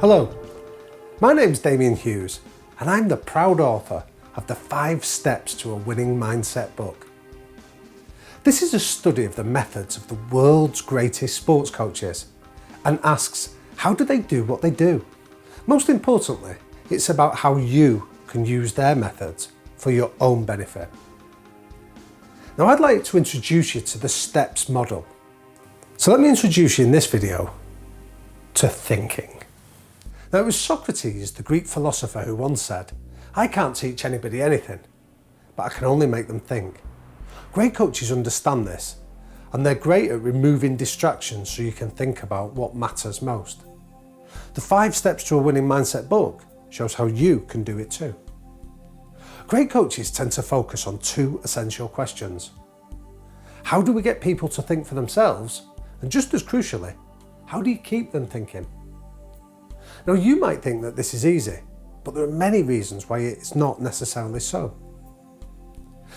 Hello, my name's Damian Hughes and I'm the proud author of the 5 Steps to a Winning Mindset book. This is a study of the methods of the world's greatest sports coaches and asks, how do they do what they do? Most importantly, it's about how you can use their methods for your own benefit. Now I'd like to introduce you to the STEPS model. So let me introduce you in this video to thinking. Now it was Socrates, the Greek philosopher, who once said, I can't teach anybody anything, but I can only make them think. Great coaches understand this, and they're great at removing distractions so you can think about what matters most. The 5 Steps to a Winning Mindset book shows how you can do it too. Great coaches tend to focus on 2 essential questions. How do we get people to think for themselves? And just as crucially, how do you keep them thinking? Now you might think that this is easy, but there are many reasons why it's not necessarily so.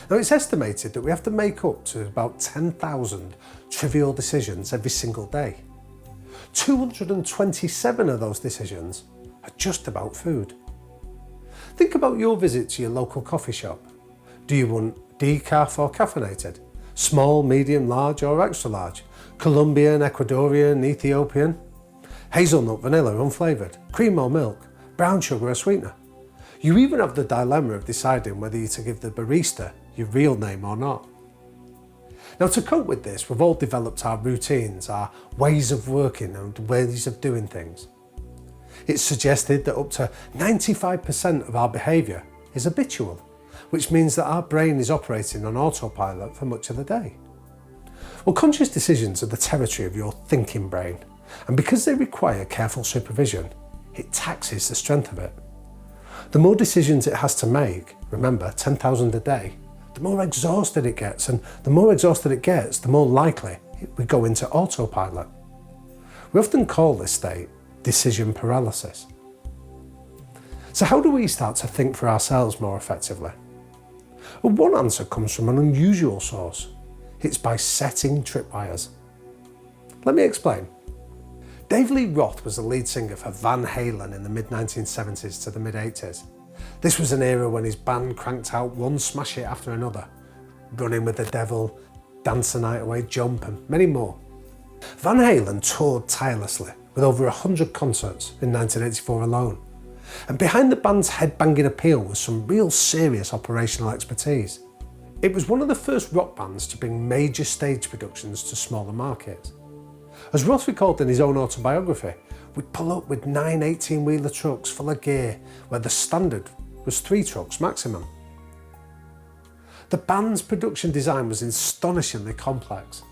Now it's estimated that we have to make up to about 10,000 trivial decisions every single day. 227 of those decisions are just about food. Think about your visit to your local coffee shop. Do you want decaf or caffeinated? Small, medium, large or extra large? Colombian, Ecuadorian, Ethiopian? Hazelnut, vanilla, unflavoured? Cream or milk? Brown sugar or sweetener? You even have the dilemma of deciding whether you to give the barista your real name or not. Now to cope with this, we've all developed our routines, our ways of working and ways of doing things. It's suggested that up to 95% of our behaviour is habitual, which means that our brain is operating on autopilot for much of the day. Well, conscious decisions are the territory of your thinking brain, and because they require careful supervision, it taxes the strength of it. The more decisions it has to make, remember 10,000 a day, the more exhausted it gets, and the more exhausted it gets, the more likely we go into autopilot. We often call this state decision paralysis. So how do we start to think for ourselves more effectively? Well, one answer comes from an unusual source. It's by setting tripwires. Let me explain. Dave Lee Roth was the lead singer for Van Halen in the mid-1970s to the mid-80s. This was an era when his band cranked out one smash hit after another. Running with the Devil, Dance the Night Away, Jump and many more. Van Halen toured tirelessly with over 100 concerts in 1984 alone. And behind the band's head-banging appeal was some real serious operational expertise. It was one of the first rock bands to bring major stage productions to smaller markets. As Roth recalled in his own autobiography, we'd pull up with 9 18-wheeler trucks full of gear, where the standard was 3 trucks maximum. The band's production design was astonishingly complex.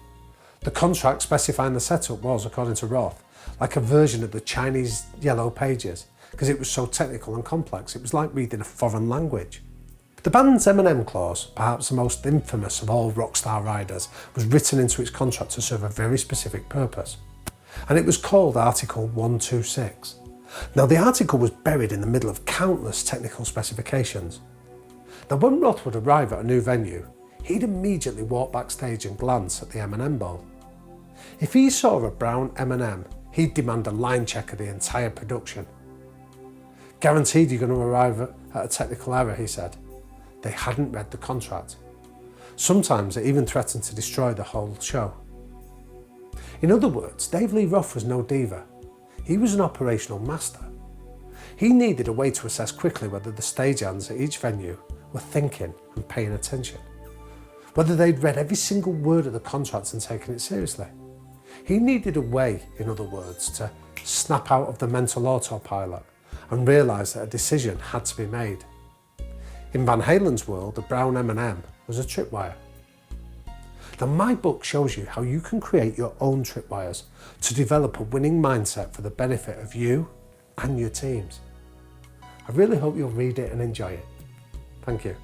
The contract specifying the setup was, according to Roth, like a version of the Chinese Yellow Pages, because it was so technical and complex, it was like reading a foreign language. The band's M&M clause, perhaps the most infamous of all rockstar riders, was written into its contract to serve a very specific purpose. And it was called Article 126. Now the article was buried in the middle of countless technical specifications. Now when Roth would arrive at a new venue, he'd immediately walk backstage and glance at the M&M bowl. If he saw a brown M&M, he'd demand a line check of the entire production. Guaranteed you're going to arrive at a technical error, he said. They hadn't read the contract. Sometimes it even threatened to destroy the whole show. In other words, Dave Lee Roth was no diva. He was an operational master. He needed a way to assess quickly whether the stagehands at each venue were thinking and paying attention, whether they'd read every single word of the contract and taken it seriously. He needed a way, in other words, to snap out of the mental autopilot and realise that a decision had to be made. In Van Halen's world, the brown M&M was a tripwire. Now my book shows you how you can create your own tripwires to develop a winning mindset for the benefit of you and your teams. I really hope you'll read it and enjoy it. Thank you.